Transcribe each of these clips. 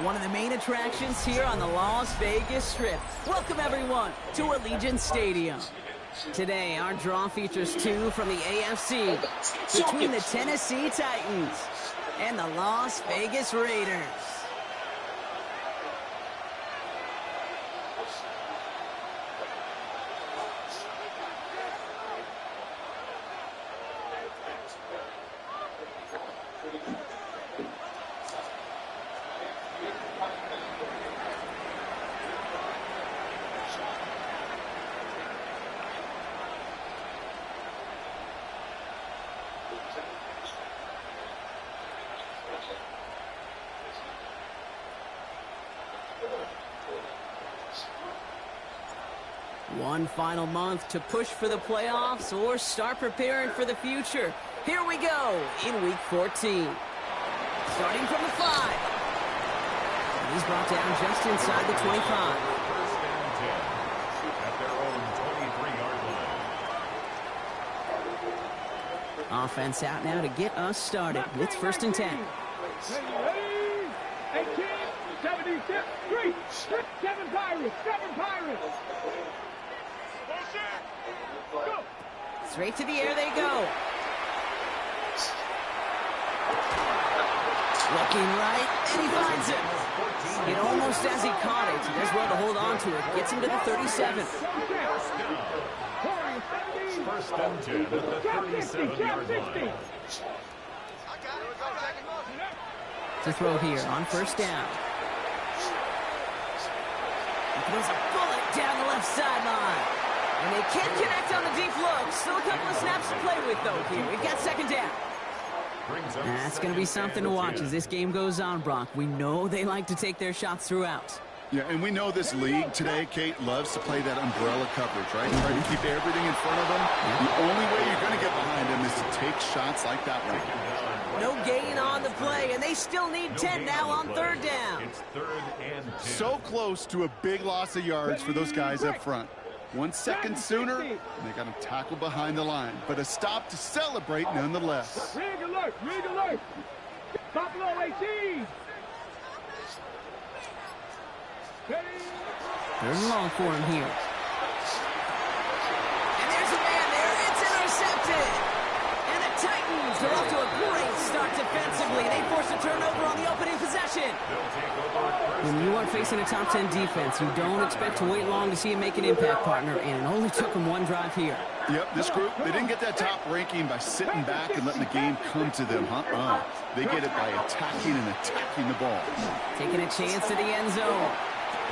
One of the main attractions here on the Las Vegas Strip. Welcome, everyone, to Allegiant Stadium. Today, our draw features two from the AFC between the Tennessee Titans and the Las Vegas Raiders. One final month to push for the playoffs or start preparing for the future. Here we go in Week 14. Starting from the 5. He's brought down just inside the 25. First and 10 at their own 23-yard line. Offense out now to get us started. It's first and 10. 18, 76, 3, 7 Pirates, 7 Pirates. Straight to the air they go. Looking right, and he finds it. It almost as he caught it. He does well to hold on to it. Gets him to the 37. First and 10 at the 37-yard line. To throw here on first down. He throws a bullet down the left sideline. And they can't connect on the deep look. Still a couple of snaps to play with, though, here. We've got second down. That's going to be something to watch as this game goes on, Brock. We know they like to take their shots throughout. Yeah, and we know this league today, Kate, loves to play that umbrella coverage, right? Try to keep everything in front of them. The only way you're going to get behind them is to take shots like that one. No gain on the play, and they still need 10 now on third down. It's third and 10. So close to a big loss of yards for those guys up front. 1 second sooner, and they got him tackled behind the line. But a stop to celebrate nonetheless. Rig alert, rig alert. Buffalo 18. Third and long for him here. And there's a man there. It's intercepted. And the Titans are off to a great start defensively. They force a turnover on the opening possession. When you are facing a top 10 defense, you don't expect to wait long to see him make an impact, partner. And it only took him one drive here. Yep, this group, they didn't get that top ranking by sitting back and letting the game come to them, huh? They get it by attacking and attacking the ball. Taking a chance to the end zone.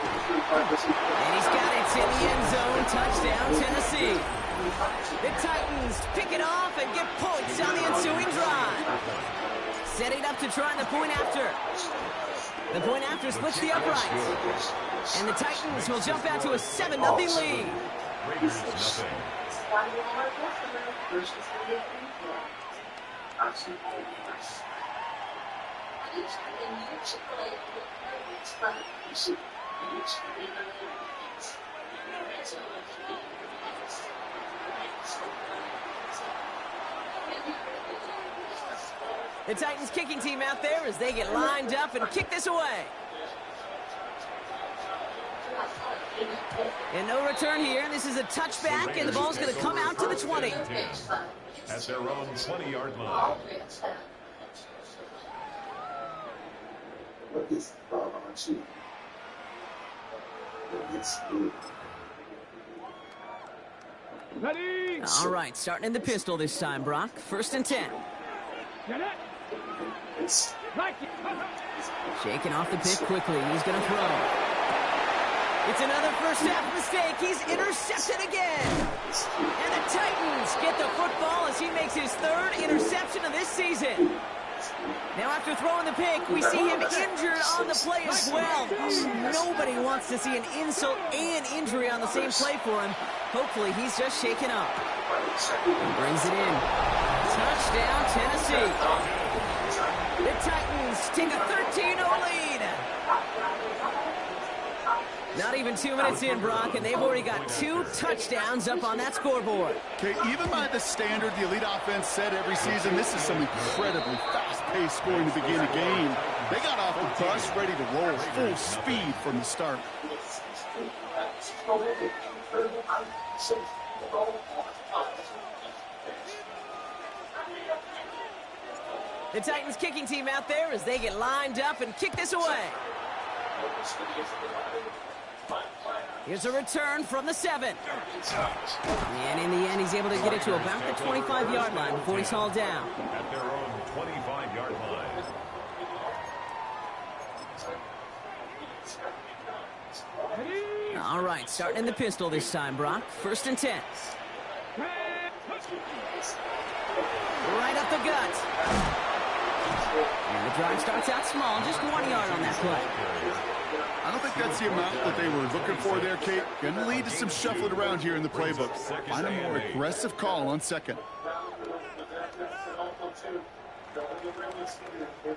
And he's got it in the end zone. Touchdown, Tennessee. The Titans pick it off and get points on the ensuing drive. Setting up to try the point after. The point after splits the uprights. And the Titans will jump out to a 7-0 lead. Raiders nothing. The Titans kicking team out there as they get lined up and kick this away. And no return here. This is a touchback, and the ball's going to come out to the 20. At their own 20-yard line. Ready. All right, starting in the pistol this time, Brock. First and 10. Get it. Like it. Shaking off the pick quickly. He's going to throw. It's another first half mistake. He's intercepted again. And the Titans get the football as he makes his third interception of this season. Now after throwing the pick, we see him injured on the play as well. Nobody wants to see an insult and injury on the same play for him. Hopefully he's just shaken up. He brings it in. Touchdown, Tennessee. The Titans take a 13-0 lead. Not even 2 minutes in, Brock, and they've already got 2 touchdowns up on that scoreboard. Okay, even by the standard the elite offense set every season, this is some incredibly fast-paced scoring to begin a game. They got off the bus ready to roll full speed from the start. The Titans kicking team out there as they get lined up and kick this away. Here's a return from the 7. And in the end, he's able to get it to about the 25-yard line before he's hauled down. At their own 25-yard line. All right, starting in the pistol this time, Brock. 1st and 10. Right up the gut. And the drive starts out small, just 1 yard on that play. I don't think that's the amount that they were looking for there, Kate. Going to lead to some shuffling around here in the playbook. Find a more aggressive call on 2nd.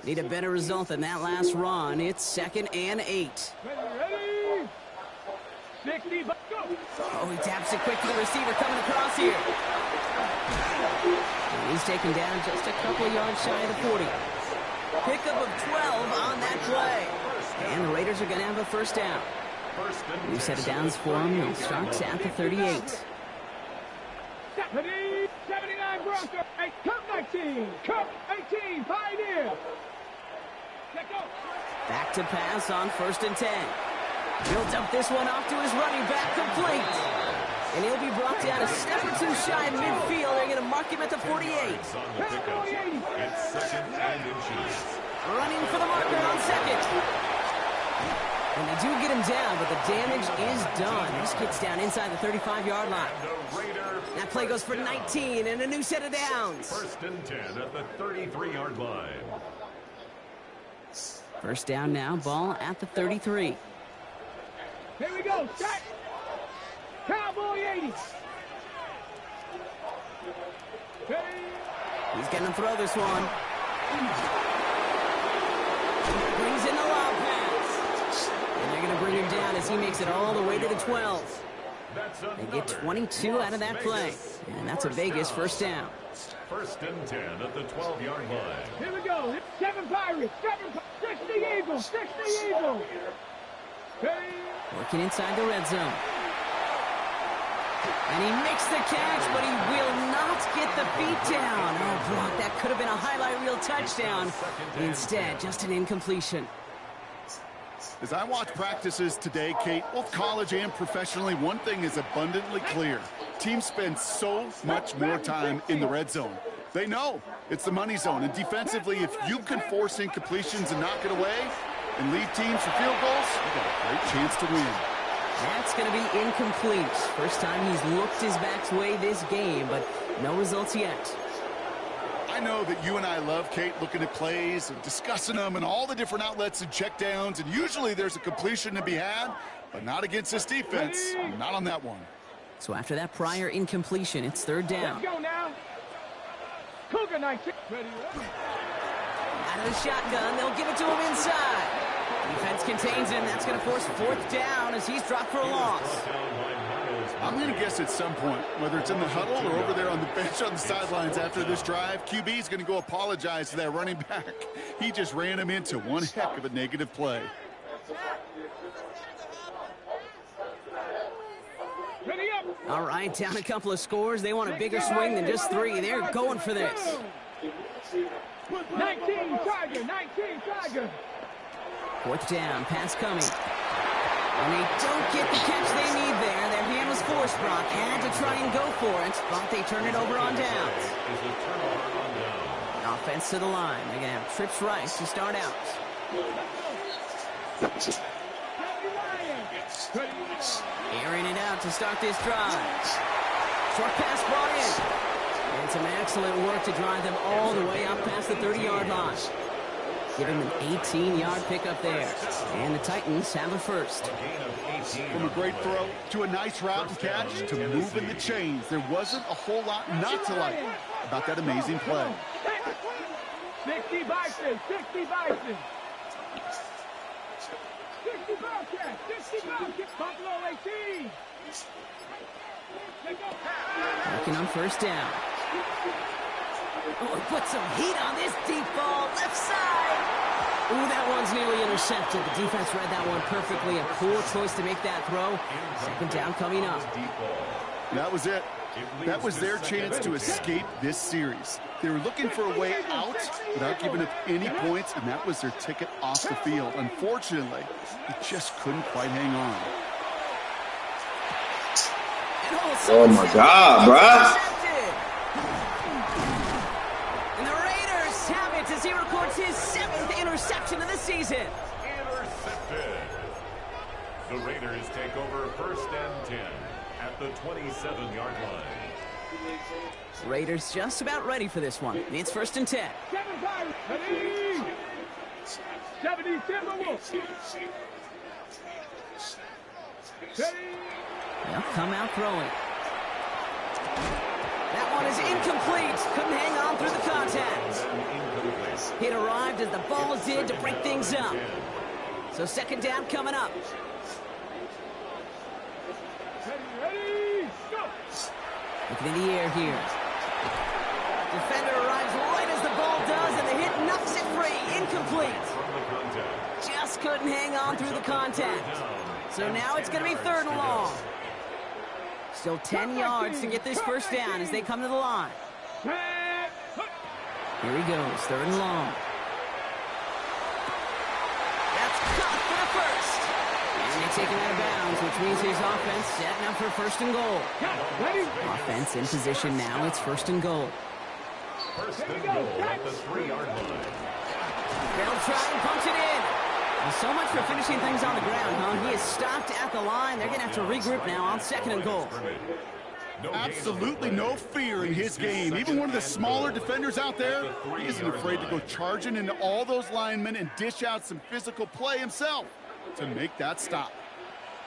Need a better result than that last run. It's 2nd and 8. Ready? 60, go. Oh, he taps it quick to the receiver coming across here. And he's taken down just a couple yards shy of the 40. Pickup of 12 on that play. And the Raiders are going to have a 1st down. New set of downs for them. It starts at the 38. 79 Broncos. Hey, Cup 19. Cup 18. Pioneer. Back to pass on 1st and 10. Builds up this one off to his running back, complete. And he'll be brought down a step or two shy of midfield. They're going to mark him at the 48. It's 2nd and inches. Running for the marker on 2nd. And they do get him down, but the damage is done. This gets down inside the 35-yard line. That play goes for 19 and a new set of downs. 1st and 10 at the 33-yard line. 1st down now, ball at the 33. Here we go. Set. Cowboy 80. He's going to throw this one. Brings in the lob pass. And they're going to bring him down as he makes it all the way to the 12. They get 22 out of that play. And that's a Vegas 1st down. 1st and 10 at the 12-yard line. Here we go. 7 Pirates. 60 Eagles. 60 Eagles. Working inside the red zone. And he makes the catch, but he will not get the feet down. Oh, Brock, that could have been a highlight reel touchdown. Instead, just an incompletion. As I watch practices today, Kate, both college and professionally, one thing is abundantly clear. Teams spend so much more time in the red zone. They know it's the money zone. And defensively, if you can force incompletions and knock it away and lead teams for field goals, you got a great chance to win. That's going to be incomplete. First time he's looked his back's way this game, but no results yet. I know that you and I love, Kate, looking at plays and discussing them and all the different outlets and checkdowns, and usually there's a completion to be had, but not against this defense. Not on that one. So after that prior incompletion, it's 3rd down. Let's go now. Cougar 19. Ready. Out of the shotgun, they'll give it to him inside. Defense contains him. That's going to force 4th down as he's dropped for a loss. I'm going to guess at some point, whether it's in the huddle or over there on the bench on the sidelines after this drive, QB is going to go apologize to that running back. He just ran him into one heck of a negative play. Ready up. All right, down a couple of scores. They want a bigger swing than just 3. They're going for this. 19 Tiger. 19 Tiger. 4th down, pass coming. And they don't get the catch they need there. Their hand was forced, Brock. Had to try and go for it, but they turn it over on downs. Offense to the line. They're going to have Trips Rice to start out. Airing it out to start this drive. Short pass brought in. And some excellent work to drive them all the way up past the 30-yard line. Give him an 18-yard pickup there. And the Titans have a 1st. From a great throw to a nice route and catch to moving the chains, there wasn't a whole lot not to like about that amazing play. 60 Bison. 60 Bison. 60 Bobcats. 60 Bobcats. Buffalo 18. Working on 1st down. Oh, he put some heat on this deep ball. Left side. Ooh, that one's nearly intercepted. The defense read that one perfectly. A poor choice to make that throw. Second down coming up. That was it. That was their chance to escape this series. They were looking for a way out without giving up any points, and that was their ticket off the field. Unfortunately, they just couldn't quite hang on. Oh my God, bruh. And the Raiders have it as he records his 7th interception of the season. Intercepted. The Raiders take over 1st and 10 at the 27-yard line. Raiders just about ready for this one. It's 1st and 10. 70. They'll come out throwing. That one is incomplete. Couldn't hang on through the contact. It arrived as the ball did to break things up. So 2nd down coming up. Looking in the air here. Defender arrives right as the ball does, and the hit knocks it free. Incomplete. Just couldn't hang on through the contact. So now it's going to be 3rd and long. Still 10 yards to get this 1st down as they come to the line. Here he goes, 3rd and long. That's caught for the 1st. And they take him out of bounds, which means his offense setting up for 1st and goal. Offense in position now. It's 1st and goal. 1st and goal at the 3-yard line. They'll try and punch it in. Well, so much for finishing things on the ground, huh? He is stopped at the line. They're going to have to regroup now on 2nd and goal. Absolutely no fear in his game. Even one of the smaller defenders out there, he isn't afraid to go charging into all those linemen and dish out some physical play himself to make that stop.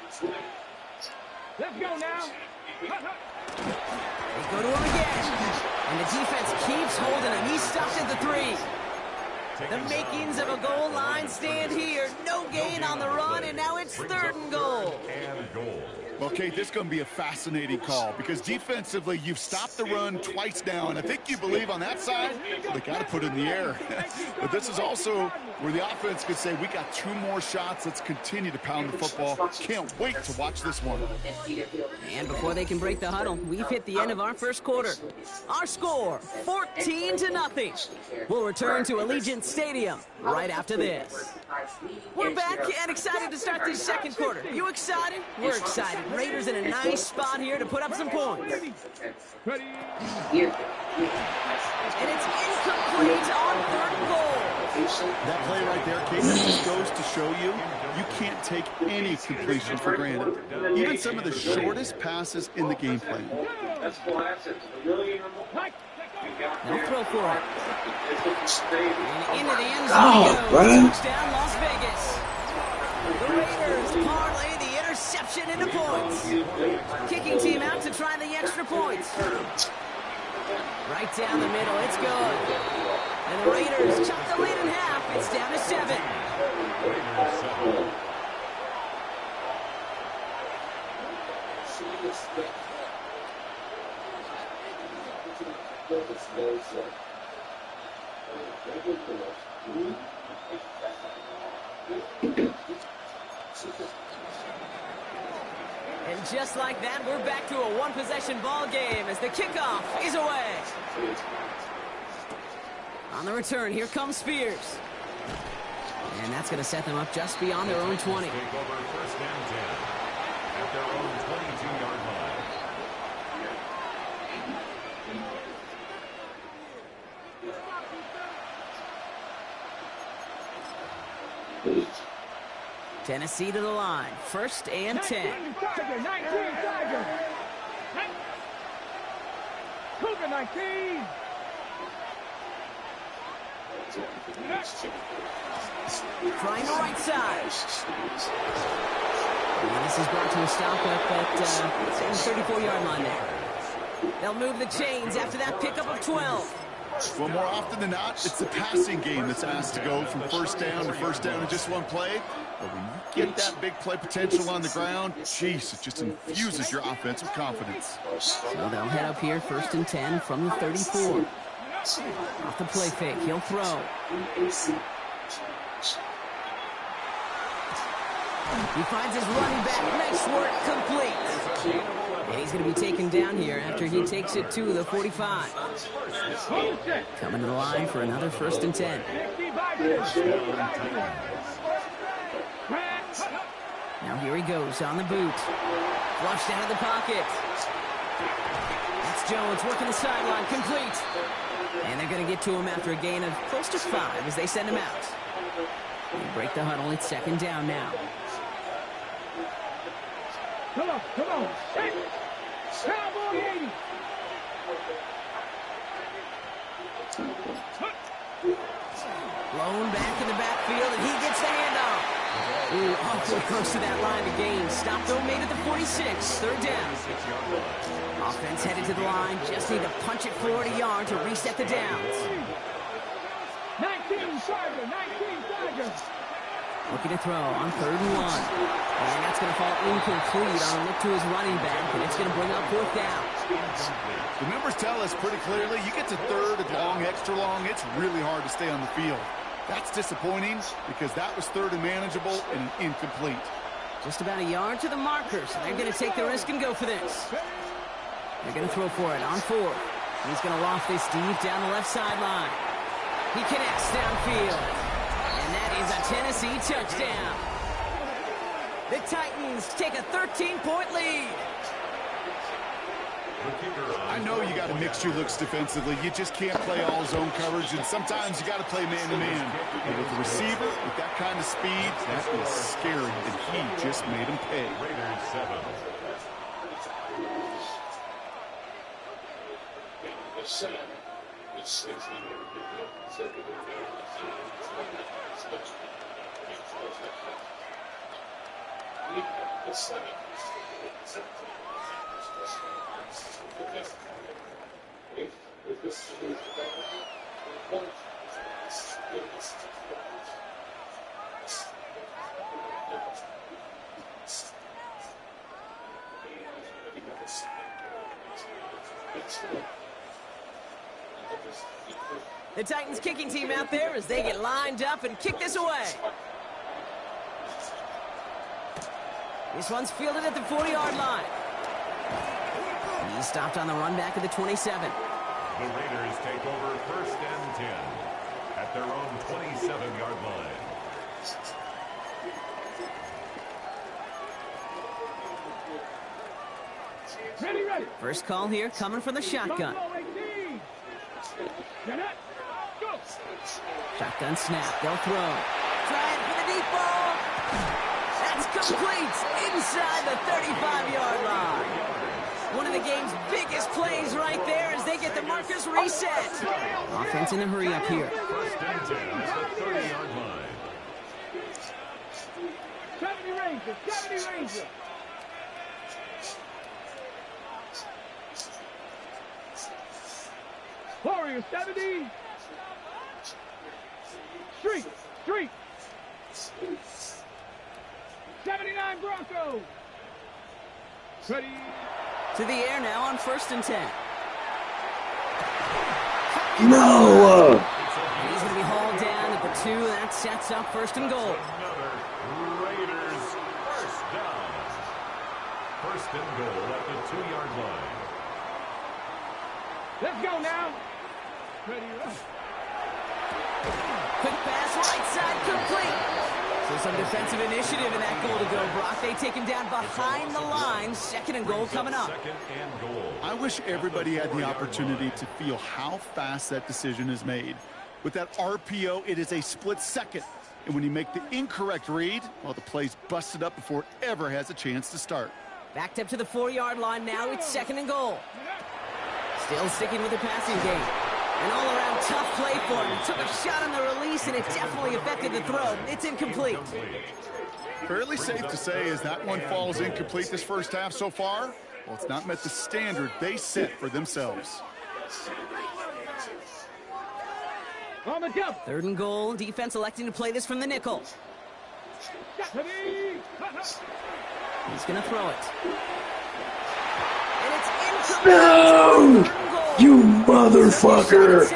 Let's go now. They go to him again. And the defense keeps holding him. He's stopped at the 3. The makings of a goal line stand here. No gain on the run, and now it's 3rd and goal. Well, Kate, this is going to be a fascinating call because defensively, you've stopped the run twice now, and I think you believe on that side, they got to put it in the air. But this is also where the offense could say, we got 2 more shots. Let's continue to pound the football. Can't wait to watch this one. And before they can break the huddle, we've hit the end of our 1st quarter. Our score, 14-0. We'll return to Allegiant Stadium right after this. We're back and excited to start this 2nd quarter. You excited? We're excited. Raiders in a nice spot here to put up some points. And it's incomplete on 3rd and goal. That play right there, Kate, that just goes to show you, you can't take any completion for granted. Even some of the shortest passes in the game plan. They'll throw for it. And into the end zone he goes. Touchdown, Las Vegas. The Raiders parlay the interception into points. Kicking team out to try the extra points. Right down the middle, it's good. And the Raiders chop the lead in half. It's down to 7. And just like that, we're back to a one-possession ball game as the kickoff is away. On the return, here comes Spears. And that's going to set them up just beyond their own 20. Take over 1st and 10 at their own 22-yard line. 8. Tennessee to the line. 1st and 10. 19 Tiger. Cougar 19. Trying the right side. And this is brought to a stop up at the 34-yard line there. They'll move the chains after that pickup of 12. Well, more often than not, it's the passing game that's asked to go from 1st down to 1st down in just one play. But when you get that big play potential on the ground, jeez, it just infuses your offense with confidence. So they'll head up here 1st and 10 from the 34. Off the play fake, he'll throw. He finds his running back. Nice work, complete. And he's going to be taken down here after he takes it to the 45. Coming to the line for another 1st and 10. Now here he goes on the boot. Flushed out of the pocket. That's Jones working the sideline, complete. And they're going to get to him after a gain of close to 5 as they send him out. They break the huddle. It's 2nd down now. Come on. Cowboy 80. Blown back in the backfield, and he gets the handoff. Ooh, awfully close to that line to gain. Stop though, made it the 46. 3rd down. Offense headed to the line. Just need to punch it forward a yard to reset the downs. 19 Tiger. Looking to throw on 3rd and 1. And that's going to fall incomplete on a look to his running back, and it's going to bring up 4th down. The numbers tell us pretty clearly, you get to 3rd and long, extra long, it's really hard to stay on the field. That's disappointing because that was 3rd and manageable and an incomplete. Just about a yard to the markers. They're going to take the risk and go for this. They're going to throw for it on 4th. He's going to loft this deep down the left sideline. He connects downfield. And that is a Tennessee touchdown. The Titans take a 13-point lead. I know you got to mix your looks defensively. You just can't play all zone coverage, and sometimes you got to play man-to-man. And with the receiver, with that kind of speed, that is scary, and he just made him pay. Raiders 7. The Titans kicking team out there as they get lined up and kick this away. This one's fielded at the 40-yard line. He's stopped on the run back of the 27. The Raiders take over 1st and 10 at their own 27-yard line. Ready. First call here coming from the shotgun. Shotgun snap. They'll throw. Trying for the deep ball. That's complete inside the 35-yard line. One of the game's biggest plays right there as they get the markers reset. Offense in a hurry up here. 1st and 10 at the 30-yard line. 70 Ranger. Warrior 70. Street. 79 Broncos. Ready. To the air now on 1st and 10. No! He's going to be hauled down at the 2. That sets up 1st and goal. Another Raiders 1st down. 1st and goal at the 2-yard line. Let's go now. Ready. Quick pass, right side, complete. So some defensive initiative in that goal to go, Brock. They take him down behind the line. 2nd and goal coming up. 2nd and goal. I wish everybody had the opportunity to feel how fast that decision is made. With that RPO, it is a split second. And when you make the incorrect read, well, the play's busted up before it ever has a chance to start. Backed up to the 4-yard line now. It's 2nd and goal. Still sticking with the passing game. An all-around tough play for him. He took a shot on the release, and it definitely affected the throw. It's incomplete. Fairly safe to say as that one falls incomplete this first half so far, well, it's not met the standard they set for themselves. On the jump. 3rd and goal. Defense electing to play this from the nickel. He's going to throw it. And it's incomplete. No! You motherfucker!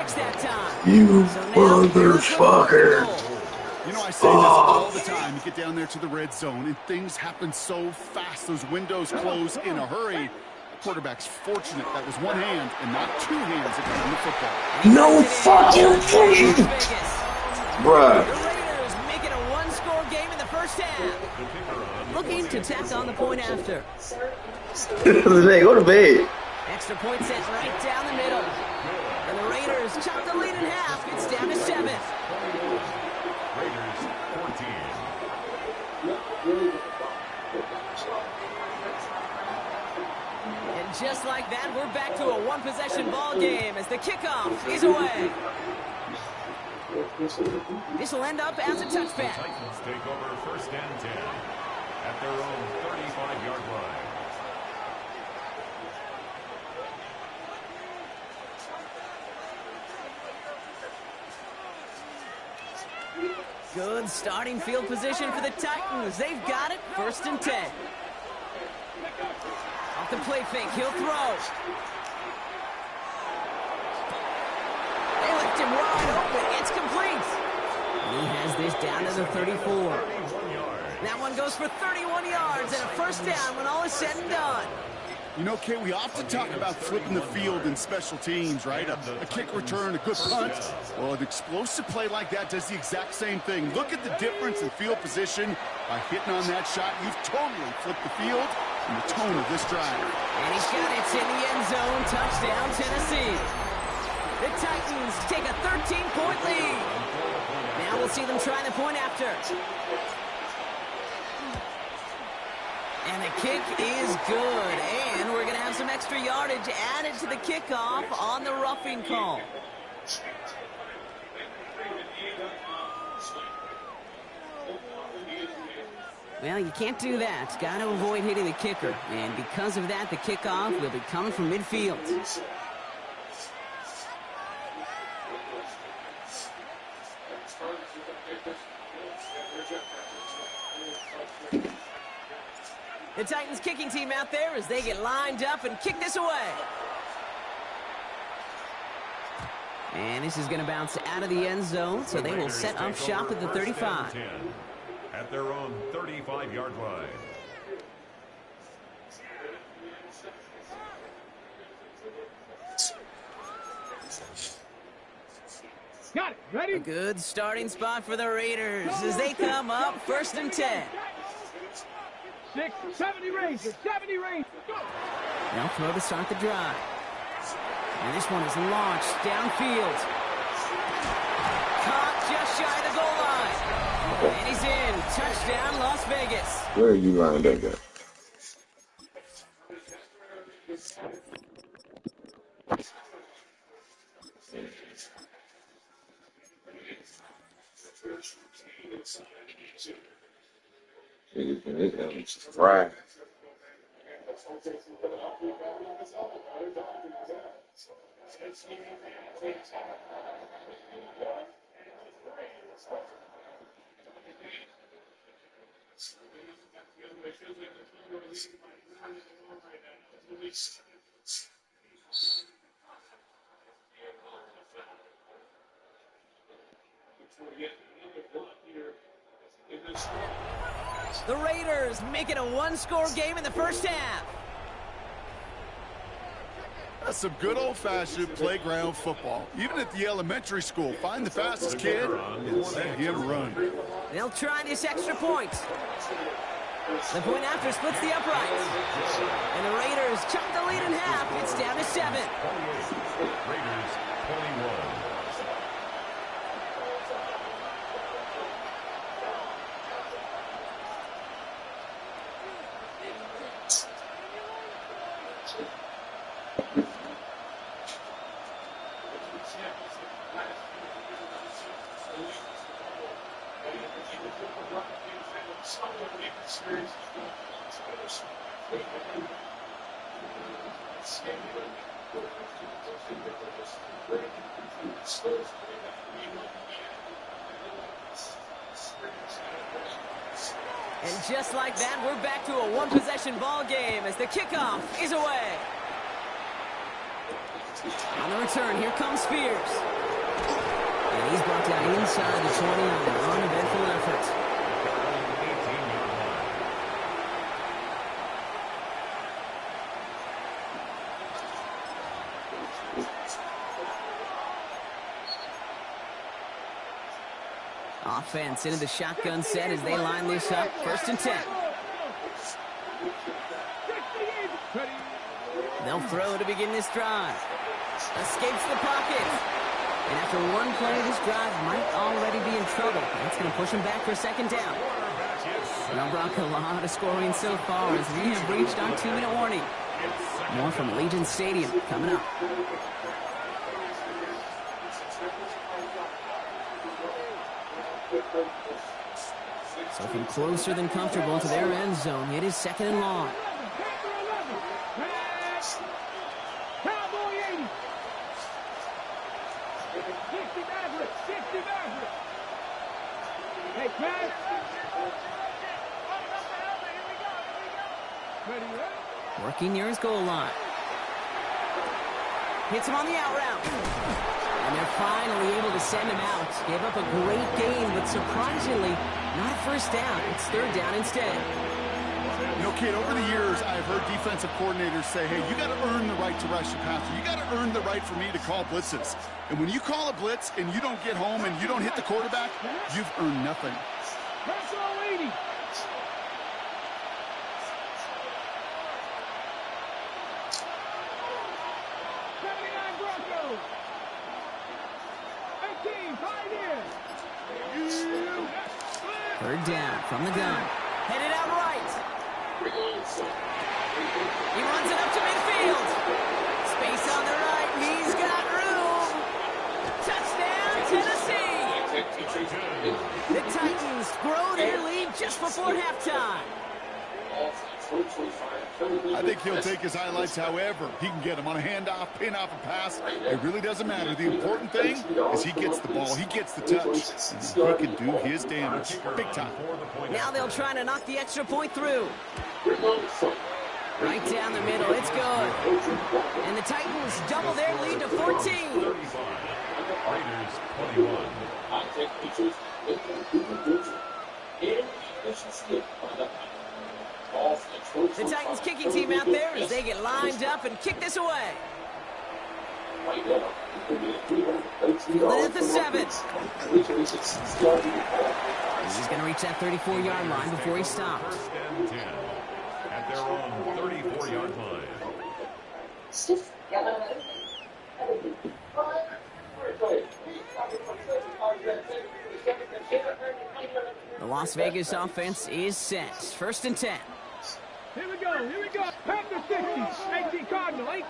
You motherfucker! You know, I say this all the time. You get down there to the red zone, and things happen so fast. Those windows close in a hurry. The quarterback's fortunate that was one hand and not two hands that got him the football. No fucking thing! Bruh. The Raiders make it a one-score game in the first half. Looking to tack on the point after. Go to bed. Extra point set right down the middle. And the Raiders chop the lead in half. It's down to 7. Raiders 14. And just like that, we're back to a one-possession ball game as the kickoff is away. This will end up as a touchback. Titans take over first and 10 at their own 35-yard line. Good starting field position for the Titans. They've got it. First and 10. Off the play fake, he'll throw. They left him wide open. It's complete. He has this down to the 34. That one goes for 31 yards and a first down when all is said and done. You know, Kate, we often talk about flipping the field in special teams, right? A kick return, a good punt. Well, an explosive play like that does the exact same thing. Look at the difference in field position. By hitting on that shot, you've totally flipped the field and the tone of this drive. And he's got it. It's in the end zone. Touchdown, Tennessee. The Titans take a 13-point lead. Now we'll see them try the point after. And the kick is good. And we're going to have some extra yardage added to the kickoff on the roughing call. Well, you can't do that. Got to avoid hitting the kicker. And because of that, the kickoff will be coming from midfield. The Titans kicking team out there as they get lined up and kick this away. And this is going to bounce out of the end zone, so they will set up shop at the 35. At their own 35-yard line. Got it. Ready? A good starting spot for the Raiders as they come up first and 10. 6, 70 Rangers, 70 Rangers. Go. They'll throw to start the drive. And this one is launched downfield. Caught just shy of the goal line. And he's in. Touchdown, Las Vegas. Where are you lined up at? Right. The Raiders make it a one-score game in the first half. That's some good old-fashioned playground football. Even at the elementary school, find the fastest kid and let him run. They'll try this extra point. The point after splits the uprights. And the Raiders chop the lead in half. It's down to 7. 28. Raiders 21. And just like that, we're back to a one-possession ball game as the kickoff is away. On the return, here comes Spears. And he's brought down inside the 20 on an uneventful effort. Offense into the shotgun set as they line this up. 1st and 10. They'll throw to begin this drive. Escapes the pocket. And after one play, this drive might already be in trouble. That's going to push him back for 2nd down. Now, Brock, a lot of scoring so far as we have reached our 2-minute warning. More from Allegiant Stadium coming up. So from closer than comfortable to their end zone, it is 2nd and long. Working near his goal line. Hits him on the out route. And they're finally able to send him out. Gave up a great gain, but surprisingly, not a 1st down. It's 3rd down instead. You know, kid, over the years, I've heard defensive coordinators say, hey, you got to earn the right to rush the passer. You got to earn the right for me to call blitzes. And when you call a blitz and you don't get home and you don't hit the quarterback, you've earned nothing. Third down from the gun. Headed out right. He runs it up to midfield. Space on the right. He's got room. Touchdown, Tennessee. The Titans grow their lead just before halftime. I think he'll take his highlights however he can get them on a handoff, pin off a pass. It really doesn't matter. The important thing is he gets the ball, he gets the touch, and he can do his damage big time. Now they'll try to knock the extra point through. Right down the middle, it's good. And the Titans double their lead to 14. The Titans kicking team out there as they get lined up and kick this away. Fielded at the 7. He's going to reach that 34-yard line before he stops. 1st and 10 at their own 34-yard line. The Las Vegas offense is set. 1st and 10. Here we go, here we go. Panther 50, 18 Cardinal, 8.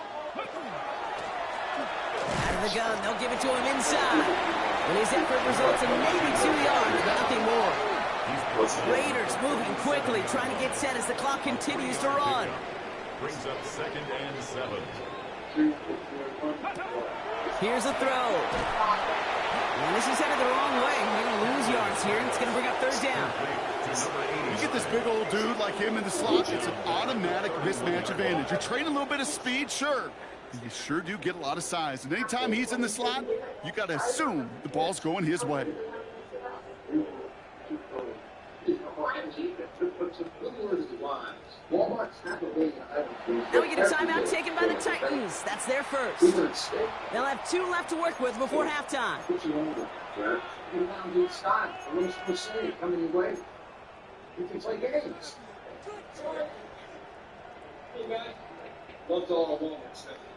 Out of the gun, they'll give it to him inside. And his effort results in maybe 2 yards, but nothing more. Raiders moving quickly, trying to get set as the clock continues to run. Brings up 2nd and 7. Here's a throw. And this is headed the wrong way. They're going to lose yards here. It's going to bring up 3rd down. You get this big old dude like him in the slot, it's an automatic mismatch advantage. You train a little bit of speed, sure. You sure do get a lot of size. And anytime he's in the slot, you got to assume the ball's going his way. Now we get a timeout taken by the Titans. That's their first. They'll have 2 left to work with before halftime.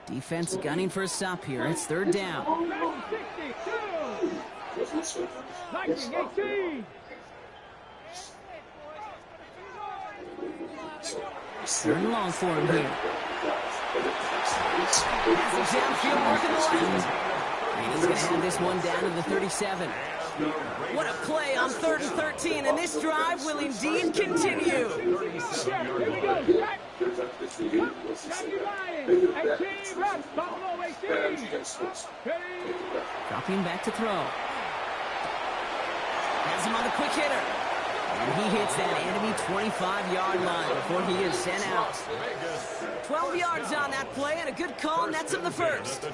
Defense gunning for a stop here. It's 3rd down. 19, 18. Third and long for him here. Has the downfield working the left. And he's going to have this one down to the 37. What a play on 3rd and 13, and this drive will indeed continue. Dropping back to throw. Has him on the quick hitter. And he hits that enemy 25-yard line before he is sent out. 12 yards on that play, and a good call nets him the first.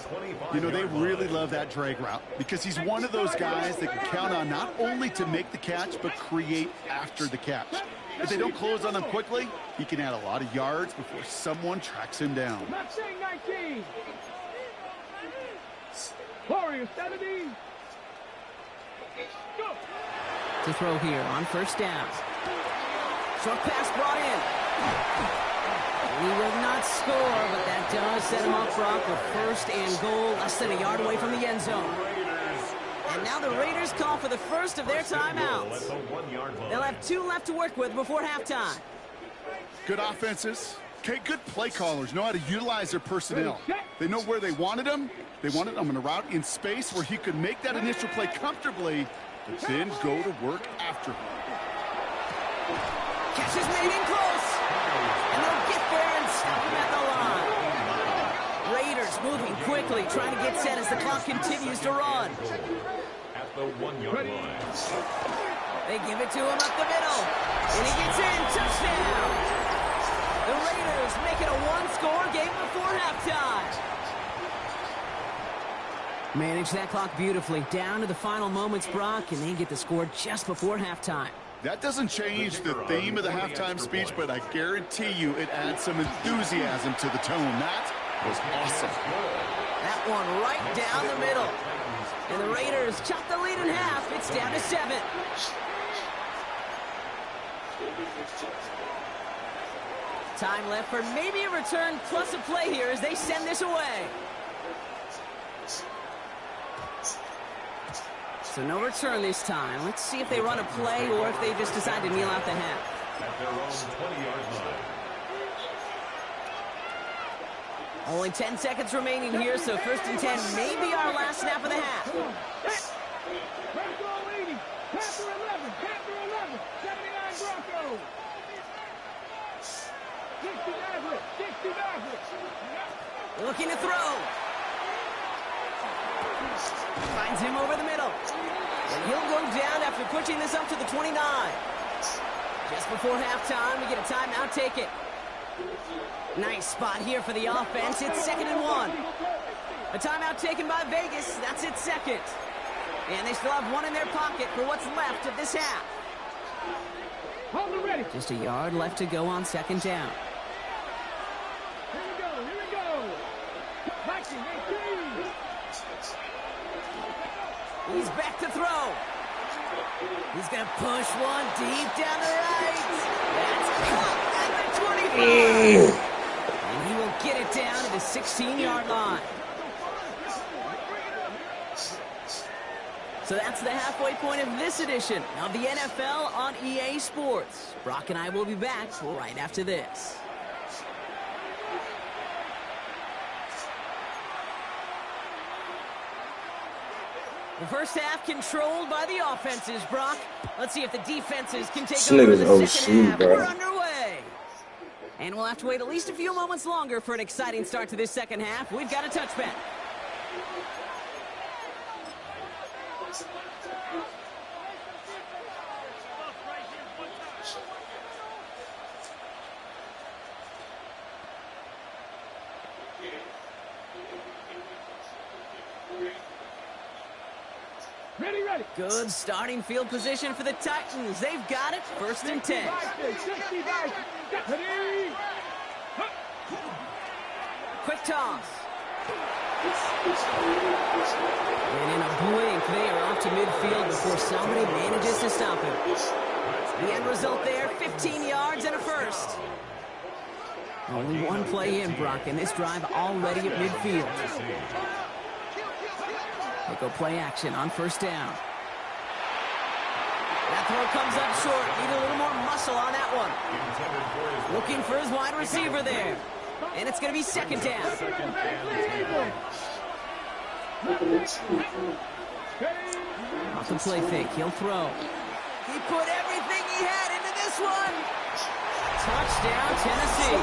You know, they really love that drag route because he's one of those guys that can count on not only to make the catch, but create after the catch. If they don't close on him quickly, he can add a lot of yards before someone tracks him down. Mustang 19. Warriors 70. Go. To throw here on first down. Short pass brought in. He will not score, but that does set him up, Brock, with first and goal, less than a yard away from the end zone. And now the Raiders call for the first of their timeouts. They'll have 2 left to work with before halftime. Good offenses. Okay, good play callers know how to utilize their personnel. They know where they wanted him. They wanted him in a route in space where he could make that initial play comfortably, but then go to work after him. Catch is made in close. And they'll get there and stop him at the line. Raiders moving quickly, trying to get set as the clock continues to run. At the 1-yard line. They give it to him up the middle. And he gets in. Touchdown. The Raiders make it a 1-score game before halftime. Manage that clock beautifully. Down to the final moments, Brock, and they get the score just before halftime. That doesn't change the theme of the halftime speech, but I guarantee you it adds some enthusiasm to the tone. That was awesome. That one right down the middle. And the Raiders chop the lead in half. It's down to 7. Time left for maybe a return plus a play here as they send this away. So no return this time. Let's see if they run a play or if they just decide to kneel out the half. At their own 20-yard line. Only 10 seconds remaining here, so 1st and 10 may be our last snap of the half. Panther 80. Panther 11. Panther 11. 79 Broncos. 60 Mavericks. 60 Mavericks. Looking to throw. Finds him over the middle. And he'll go down after pushing this up to the 29. Just before halftime, we get a timeout. Take it. Nice spot here for the offense. It's 2nd and 1. A timeout taken by Vegas. That's its 2nd. And they still have 1 in their pocket for what's left of this half. Hold ready. Just a yard left to go on 2nd down. Here we go. Here we go. Viking 18. He's back to throw. He's going to push one deep down the right. That's caught at the 25. And he will get it down to the 16-yard line. So that's the halfway point of this edition of the NFL on EA Sports. Brock and I will be back right after this. The first half controlled by the offenses, Brock. Let's see if the defenses can take over the second half. We're underway. And we'll have to wait at least a few moments longer for an exciting start to this second half. We've got a touchback. Ready, ready. Good starting field position for the Titans. They've got it. 1st and 10. 65. Ready. Quick toss. And in a blink, they are off to midfield before somebody manages to stop him. The end result there, 15 yards and a first. Only one play in, Brock, and this drive already at midfield. They go play action on 1st down. That throw comes up short. Need a little more muscle on that one. Looking for his wide receiver there. And it's going to be 2nd down. Off the play fake. He'll throw. He put everything he had into this one. Touchdown, Tennessee.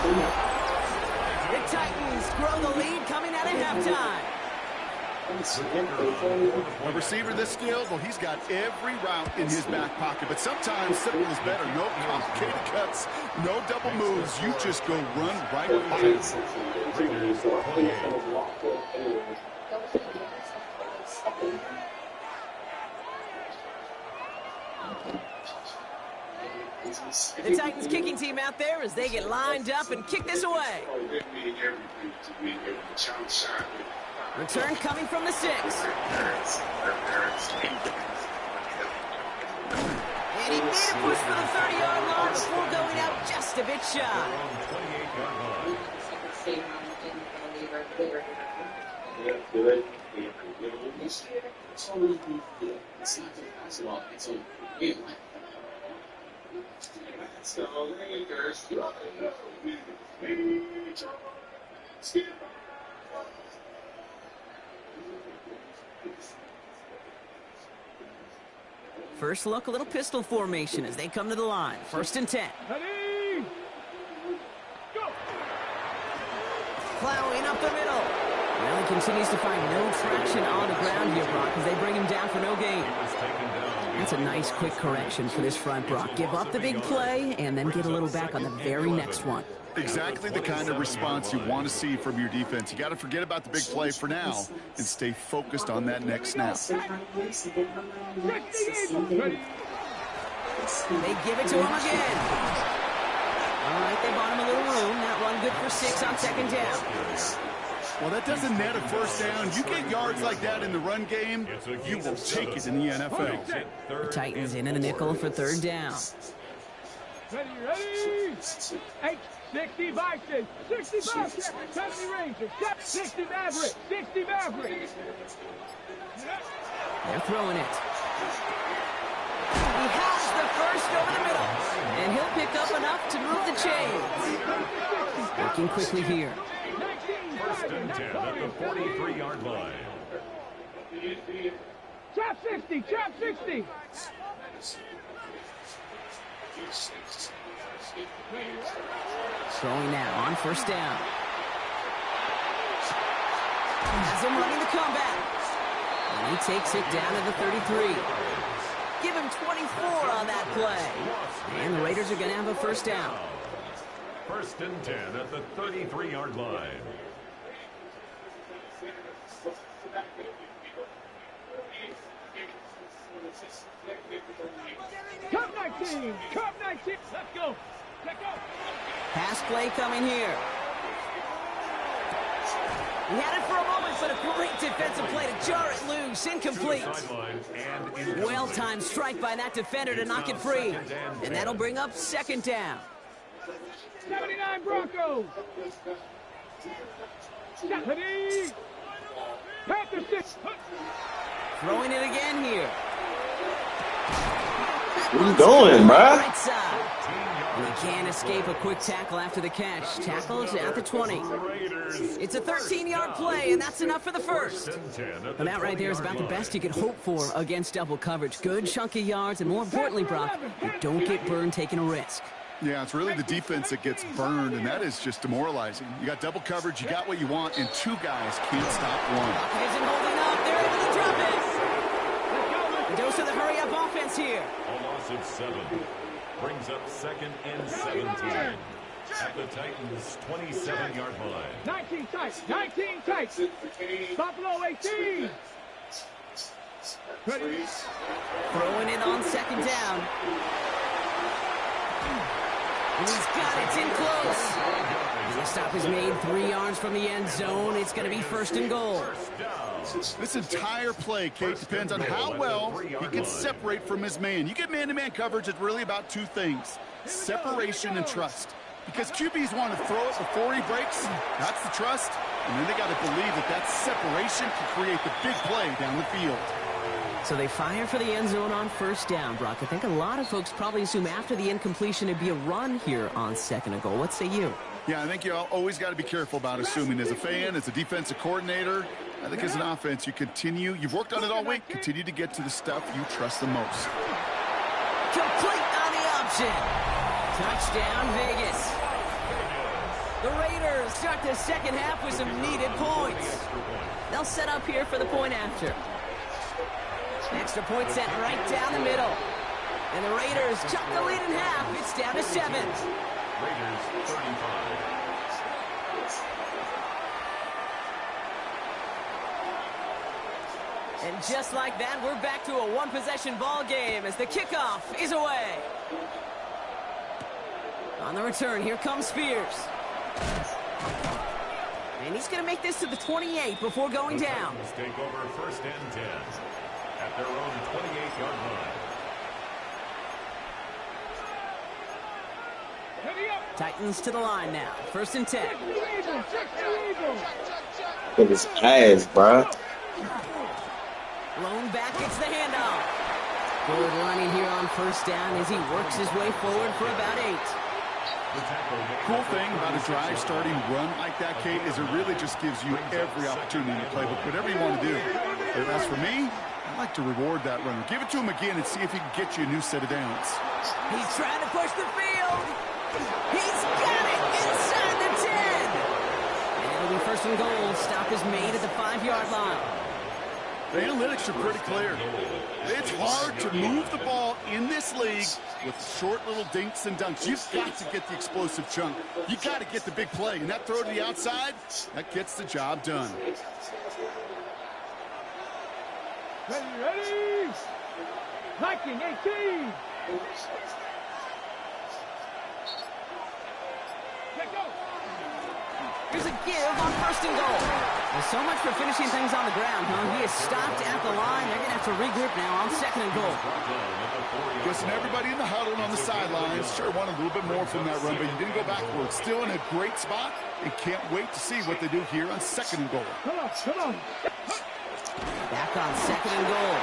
The Titans grow the lead coming out of halftime. A receiver this skilled, well, he's got every route in his back pocket, but sometimes simple is better. No complicated cuts, no double moves. You just go run right by it. The Titans kicking team out there as they get lined up and kick this away. Return coming from the 6. And he made a push for the 30-yard line before going out just a bit shy. First look, a little pistol formation as they come to the line. 1st and 10. Ready? Go! Plowing up the middle. Well, he continues to find no traction on the ground here, Brock, as they bring him down for no gain. That's a nice quick correction for this front, Brock. Give up the big play and then get a little back on the very next one. Exactly the kind of response you want to see from your defense. You got to forget about the big play for now and stay focused on that next snap. They give it to him again. All right, they bought him a little room. That one good for 6 on 2nd down. Well, that doesn't net a first down. You get yards like that in the run game, you will take it in the NFL. The Titans in the nickel for 3rd down. Ready, ready? 8, 60 Vikings, 65, 70 Rangers, 60 Mavericks, 60 Mavericks. They're throwing it. He has the first over the middle, and he'll pick up enough to move the chains. Working quickly here. 1st and 10 at the 43-yard line. Chop 60, chop 60. Throwing now on 1st down. Has him running the comeback. And he takes it down to the 33. Give him 24 on that play. And the Raiders are going to have a 1st down. 1st and 10 at the 33-yard line. Cup 19, Cup 19. Let's go. Let's go. Pass play coming here. He had it for a moment, but a great defensive play to jar it loose. Incomplete. Well-timed strike by that defender to knock it free. And that'll bring up 2nd down. 79 Broncos. Ready? Panther 6. Throwing it again here. What are you doing, bruh? Right side. And he can't escape a quick tackle after the catch. Tackles at the 20. It's a 13-yard play, and that's enough for the 1st. And that right there is about the best you could hope for against double coverage. Good chunky yards, and more importantly, Brock, you don't get burned taking a risk. Yeah, it's really the defense that gets burned, and that is just demoralizing. You got double coverage, you got what you want, and 2 guys can't stop one. Pocket isn't holding up. They're able to drop it. A dose of the hurry-up offense here. A loss of 7 brings up 2nd and 17 at the Titans' 27-yard line. 19 tights, 19 tights. Buffalo 18. Ready? Throwing it on 2nd down. And he's got it. It's in close. The stop is made 3 yards from the end zone. It's going to be 1st and goal. This entire play, Kate, depends on how well he can separate from his man. You get man-to-man coverage, it's really about 2 things, separation and trust. Because QBs want to throw it before he breaks, that's the trust. And then they got to believe that that separation can create the big play down the field. So they fire for the end zone on 1st down, Brock. I think a lot of folks probably assume after the incompletion it'd be a run here on 2nd and goal. What say you? Yeah, I think you always got to be careful about assuming as a fan, as a defensive coordinator. I think as an offense, you've worked on it all week, continue to get to the stuff you trust the most. Complete on the option. Touchdown, Vegas. The Raiders start the second half with some needed points. They'll set up here for the point after. Extra point set right down the middle. And the Raiders cut the lead in half. It's down to 7. Raiders 35. And just like that, we're back to a one-possession ball game as the kickoff is away. On the return, here comes Spears. And he's going to make this to the 28 before going down. Take over first and 10 at their own 28-yard line. Titans to the line now. First and 10. Look at his ass, bro. Blown back, it's the handoff. Good running here on first down as he works his way forward for about 8. Cool thing about a drive starting run like that, Kate, is it really just gives you every opportunity in the playbook, whatever you want to do. But as for me, I like to reward that runner. Give it to him again and see if he can get you a new set of downs. He's trying to push the field. He's got it inside the 10. And it'll be first and goal. Stop is made at the 5-yard line. The analytics are pretty clear. It's hard to move the ball in this league with short little dinks and dunks. You've got to get the explosive chunk. You've got to get the big play. And that throw to the outside, that gets the job done. Ready! Viking 18! Here's a give on first and goal. Well, so much for finishing things on the ground, huh? He is stopped at the line. They're going to have to regroup now on second and goal. Guessing everybody in the huddle and on the sidelines sure wanted a little bit more from that run, but you didn't go backwards. Still in a great spot and can't wait to see what they do here on second and goal. Come on. Back on second and goal.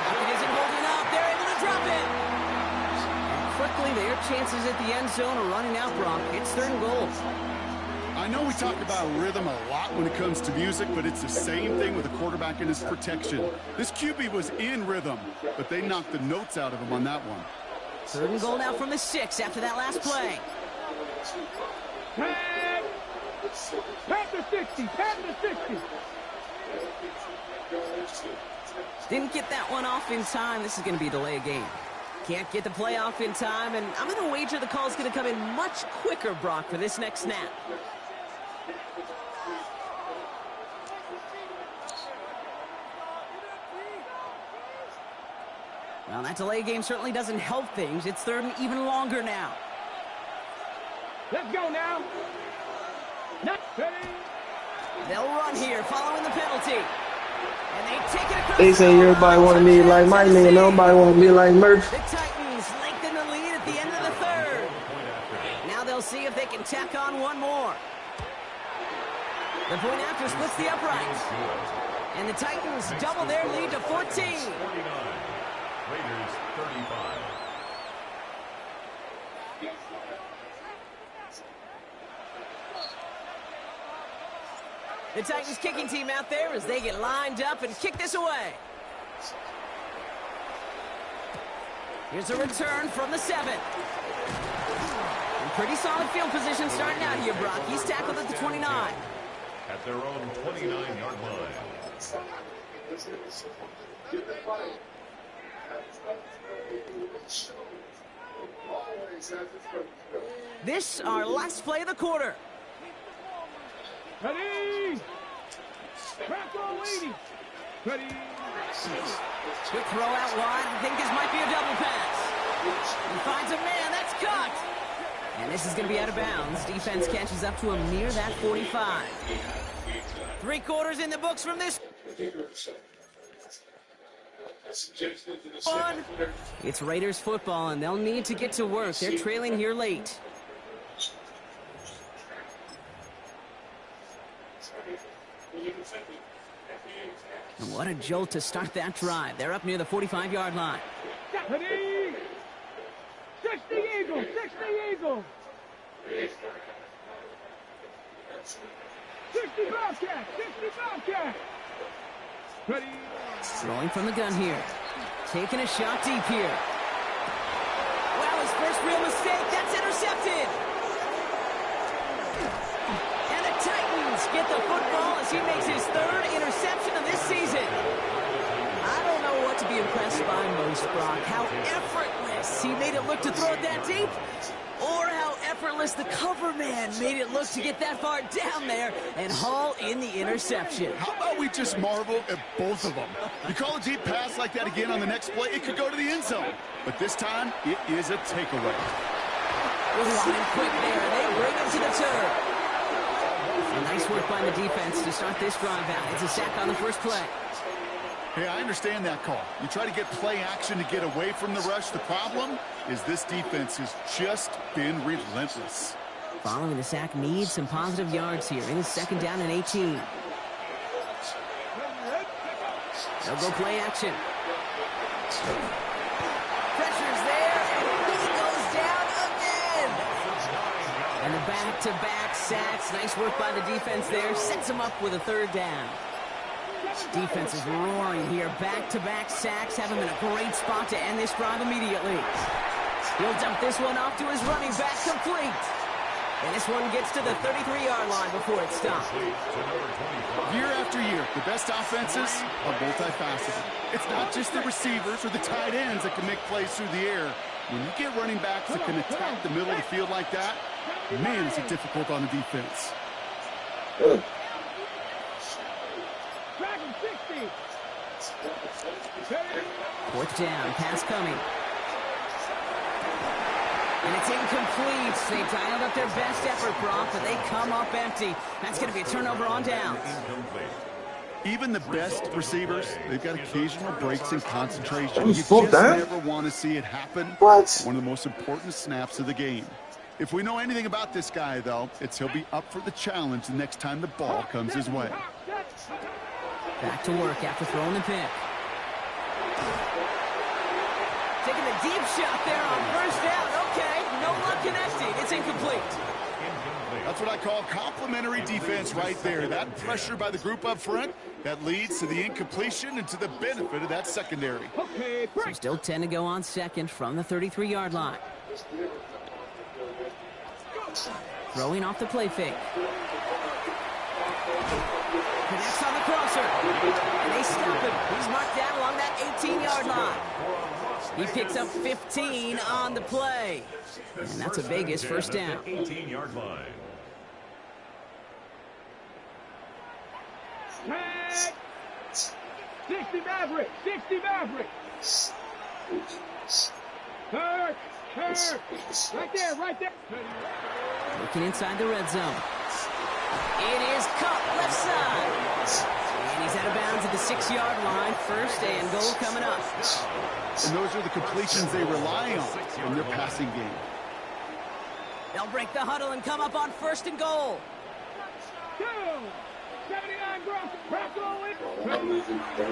Pocket isn't holding up. They're able to drop it. And quickly, their chances at the end zone are running out, Brock. It's third and goal. I know we talk about rhythm a lot when it comes to music, but it's the same thing with a quarterback and his protection. This QB was in rhythm, but they knocked the notes out of him on that one. Third and goal now from the 6 after that last play. Pat the 60. Didn't get that one off in time. This is going to be a delay of game. Can't get the play off in time, and I'm going to wager the call is going to come in much quicker, Brock, for this next snap. Well, that delay game certainly doesn't help things. It's third and even longer now. Let's go now. They'll run here following the penalty. And they take it across. They say everybody want to be like my nigga. Nobody want to be like Murph. The Titans lengthen the lead at the end of the third. Now they'll see if they can tack on one more. The point after splits the uprights. And the Titans double their lead to 14. Raiders 35. The Titans kicking team out there as they get lined up and kick this away. Here's a return from the 7. And pretty solid field position starting out here, Brock. He's tackled at the 29. At their own 29-yard line. This our last play of the quarter. Ready! Crack on, lady! Ready! Quick throw out wide. I think this might be a double pass. He finds a man. That's cut. And this is going to be out of bounds. Defense catches up to him near that 45. 3 quarters in the books from this one. It's Raiders football, and they'll need to get to work. They're trailing here late. And what a jolt to start that drive. They're up near the 45-yard line. Ready! 60 Eagles! 60 Eagles! 60 Bobcat! 60 Bobcat! Ready! Throwing from the gun here. Taking a shot deep here. Well, his first real mistake. That's intercepted. get the football as he makes his third interception of this season. I don't know what to be impressed by most, Brock. How effortless he made it look to throw it that deep, or how effortless the cover man made it look to get that far down there and haul in the interception. How about we just marvel at both of them? You call a deep pass like that again on the next play, it could go to the end zone. But this time, it is a takeaway. Line quick there, and they bring him to the turf. And nice work by the defense to start this drive out. It's a sack on the first play. Hey, I understand that call. You try to get play action to get away from the rush. The problem is this defense has just been relentless. Following the sack needs some positive yards here. It is second down and 18. They'll go play action. Pressure's there, and he goes down again. And the back-to-back sacks. Nice work by the defense there. Sets him up with a third down. Defense is roaring here. Back-to-back sacks have him in a great spot to end this drive immediately. He'll dump this one off to his running back, complete. And this one gets to the 33-yard line before it stops. Year after year, the best offenses are multifaceted. It's not just the receivers or the tight ends that can make plays through the air. When you get running backs that can attack the middle of the field like that, man, is it difficult on the defense. Fourth down, pass coming. And it's incomplete. They dialed up their best effort, Brock, but they come up empty. That's going to be a turnover on downs. Even the best receivers, they've got occasional breaks in concentration. You just never want to see it happen. What? One of the most important snaps of the game. If we know anything about this guy, though, it's he'll be up for the challenge the next time the ball comes his way. Back to work after throwing the pick. Taking a deep shot there on first down. Okay, no luck connecting. It's incomplete. That's what I call complimentary defense right there. That pressure by the group up front, that leads to the incompletion and to the benefit of that secondary. So still 10 to go on second from the 33-yard line. Throwing off the play fake. Connects on the crosser. And they stop him. He's marked down along that 18-yard line. He picks up 15 on the play. And that's a Vegas first down. 18-yard line. 60 Maverick! 60 Maverick! Hurt! Right there, right there! Looking inside the red zone. It is caught left side. And he's out of bounds at the 6-yard line. First and goal coming up. And those are the completions they rely on in their passing game. They'll break the huddle and come up on first and goal. 79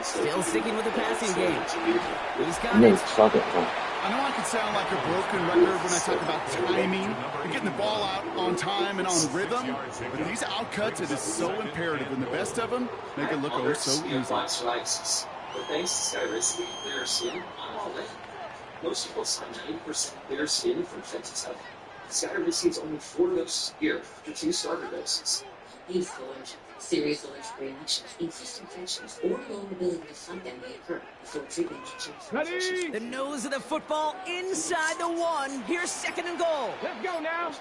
Still sticking with the passing game. He's got it. I know I can sound like a broken record when I talk about timing and getting the ball out on time and on rhythm, but these outcuts, it is so imperative, and the best of them make it look oh so easy. Thanks to Cyrus, clear skin on all day. Most people sign 90% clear skin from head to toe. Sky receives only 4 doses a year after 2 starter doses. Youth allergic, serious allergic reactions, existing infections, or low ability to fight that may occur before treatment can change. The nose of the football inside the 1. Here's second and goal. Let's go now.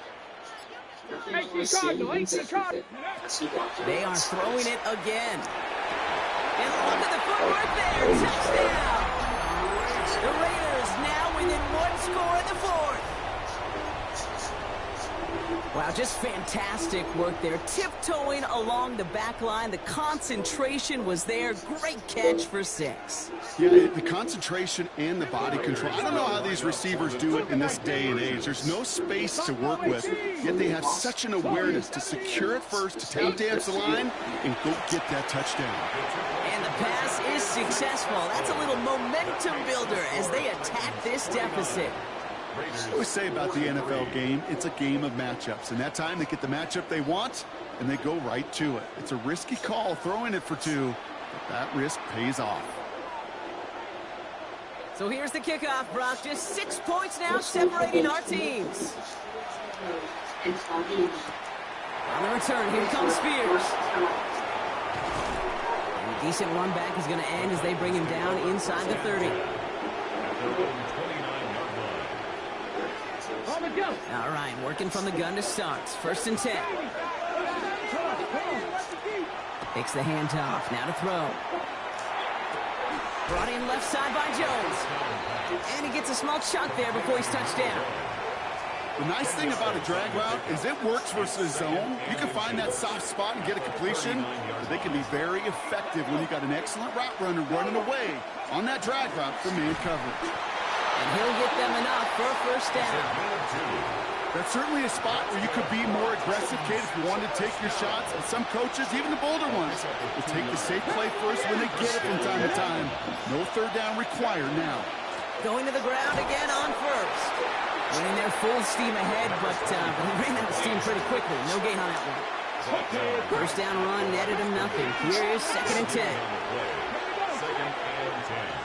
18 Cardinal, 18 Cardinal. They are throwing it again. And look at the footwork there. Touchdown. The Raiders now within 1 score in the 4th. Wow, just fantastic work there. Tiptoeing along the back line. The concentration was there. Great catch for 6. Yeah, the concentration and the body control. I don't know how these receivers do it in this day and age. There's no space to work with, yet they have such an awareness to secure it first, to tap dance the line, and go get that touchdown. And the pass is successful. That's a little momentum builder as they attack this deficit. I always say about the NFL game, it's a game of matchups. And that time they get the matchup they want, and they go right to it. It's a risky call throwing it for 2, but that risk pays off. So here's the kickoff, Brock. Just 6 points now separating our teams. On the return, here comes Spears. And a decent run back is going to end as they bring him down inside the 30. All right, working from the gun to start. 1st and 10. Takes the handoff. Now to throw. Brought in left side by Jones. And he gets a small chunk there before he's touched down. The nice thing about a drag route is it works versus zone. You can find that soft spot and get a completion, but they can be very effective when you got an excellent route runner running away on that drag route for man coverage. And he'll get them enough for a 1st down. That's certainly a spot where you could be more aggressive, Kate, if you wanted to take your shots. And some coaches, even the bolder ones, will take the safe play first when they get it from time to time. No 3rd down required now. Going to the ground again on 1st. Winning their full steam ahead, but he ran out of steam pretty quickly. No gain on that one. 1st down run netted him nothing. Here is 2nd and 10. 2nd and 10.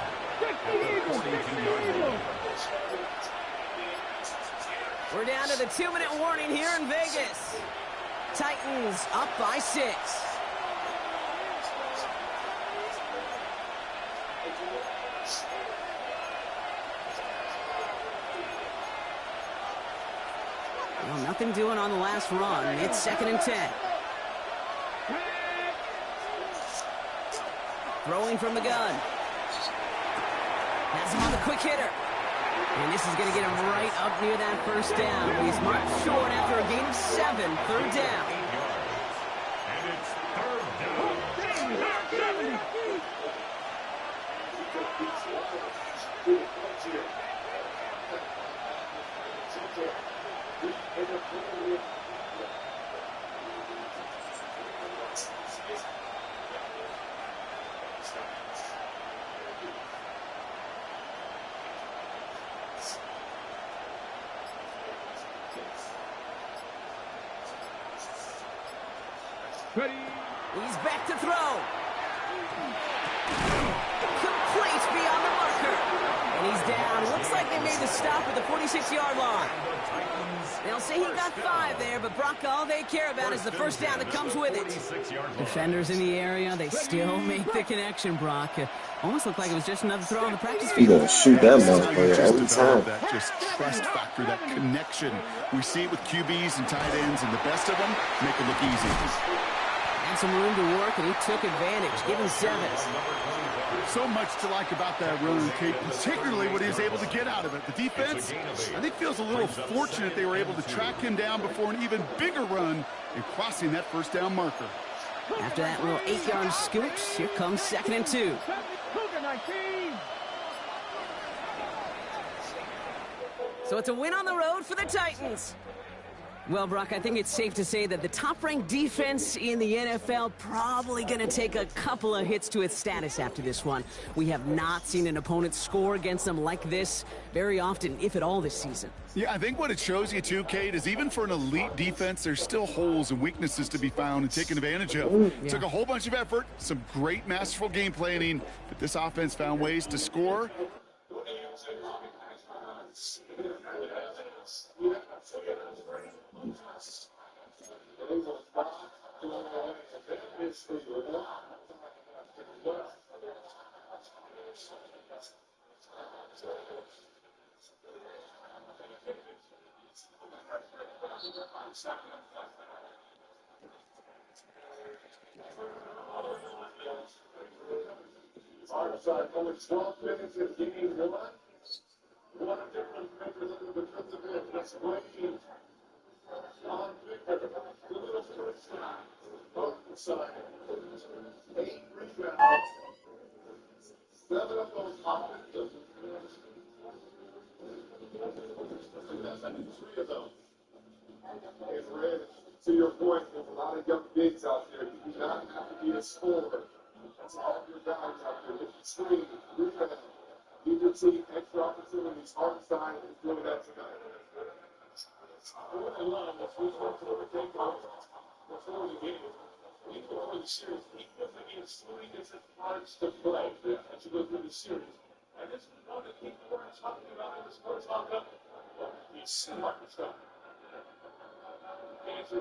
We're down to the 2-minute warning here in Vegas. Titans up by 6. Well, nothing doing on the last run. It's 2nd and 10. Throwing from the gun. Has him on the quick hitter. And this is going to get him right up near that 1st down. He's marked short after a gain of 7. 3rd down. And it's 3rd down. Ready. He's back to throw. Complete beyond the marker. And he's down. Looks like they made the stop at the 46-yard line. They'll say he got 5 there, but Brock, all they care about is the 1st down that comes with it. Defenders in the area, they still make the connection, Brock. It almost looked like it was just another throw on the practice You field. gonna shoot that motherfucker every time. That just trust factor, that connection. We see it with QBs and tight ends, and the best of them make it look easy. Had some room to work, and he took advantage, giving 7. So much to like about that run, Kate, particularly what he was able to get out of it. The defense, I think, feels a little fortunate they were able to track him down before an even bigger run and crossing that 1st down marker. After that little 8-yard scoot, here comes 2nd and 2. So it's a win on the road for the Titans. Well, Brock, I think it's safe to say that the top-ranked defense in the NFL probably going to take a couple of hits to its status after this one. We have not seen an opponent score against them like this very often, if at all, this season. Yeah, I think what it shows you, too, Kate, is even for an elite defense, there's still holes and weaknesses to be found and taken advantage of. Yeah. Took a whole bunch of effort, some great masterful game planning, but this offense found ways to score. Only 12 minutes in game 1. One different members of the defensive end. That's Wayne on Victor. The little first time. Both side. 8 rebounds. 7 of those offensive. That's 3 of them. And Red, to your point, there's a lot of young bigs out there. You do not have to be a scorer. That's all your guys out there. Screen, rebound, give your team extra opportunities. Hard side is doing that tonight. Fourth and line, that's who's going to overtake before the game. We go through the series. Even if against 3 different parts to play, as you go through the series. And this is one that people weren't talking about in the sports talk up. He's smart stuff. And She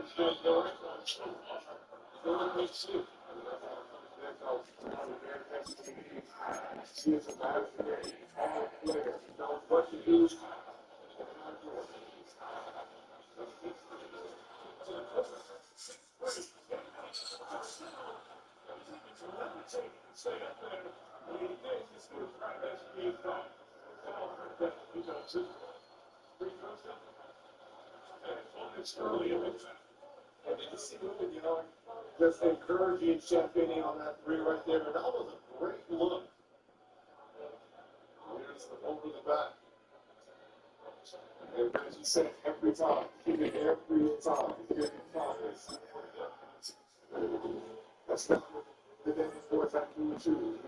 is a master player. Knows what to do. Just encouraging championing on that three right there. And that was a great look. Here's the over the back. And as you said, every time. Keep it every time. That's not the day before it's after you choose.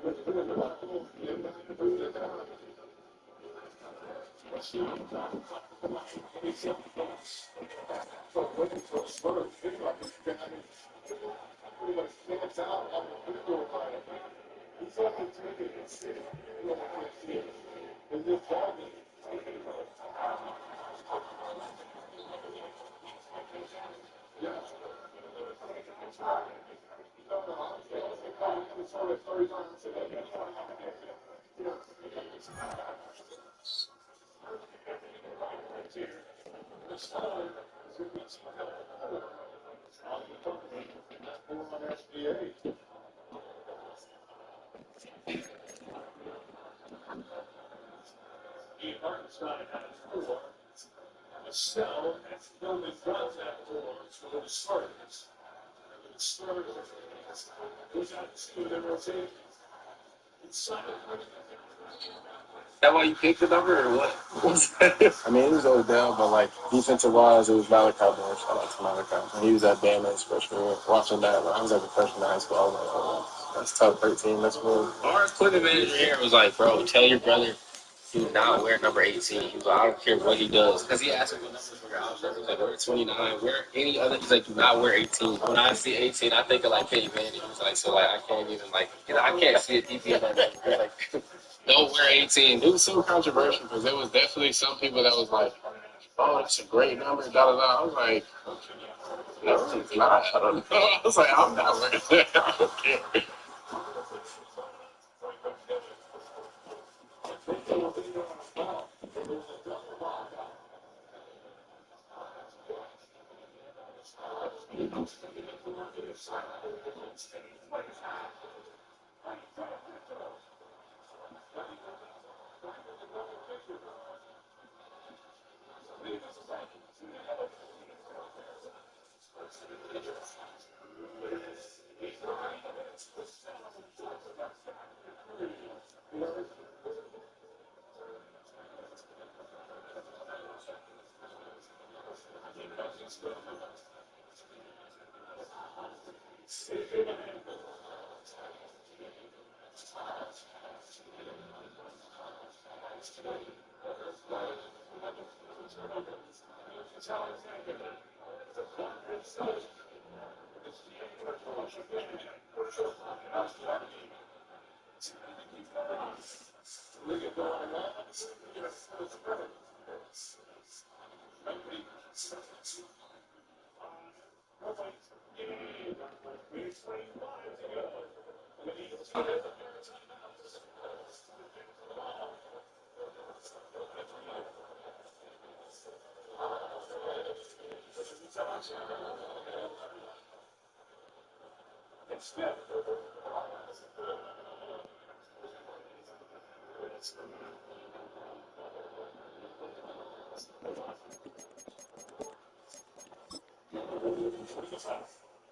So, that's no contact for the starters. The starters, who's got two of them rotating? Is that why you picked the number or what? I mean, it was Odell, but like defensive wise, it was Malachi Moore. Shout out to Malachi. And he was at Bama his freshman year. Watching that, I was like a freshman in high school. I was like, oh, that's tough, 13. That's cool. Our equipment manager here was like, bro, tell your brother do not wear number 18. He was like, I don't care what he does. Because he asked me what numbers were out there. He was like, wear 29. Wear any other. He's like, do not wear 18. When I see 18, I think of like Peyton Manning. He was like, so like, I can't even like, I can't see a DP like that. He was like, don't wear 18. It was so controversial because there was definitely some people that was like, oh, it's a great number, da-da-da. I was like, no, it's not. I don't know. I was like, I'm not wearing that. I don't care.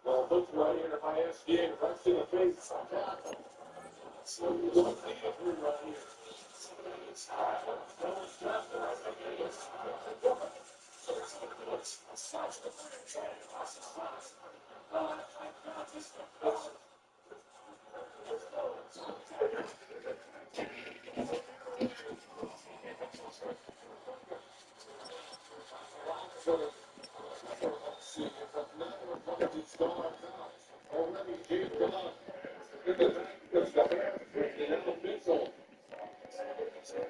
Well, look right here if I ask you, if I see the face, so you look right here.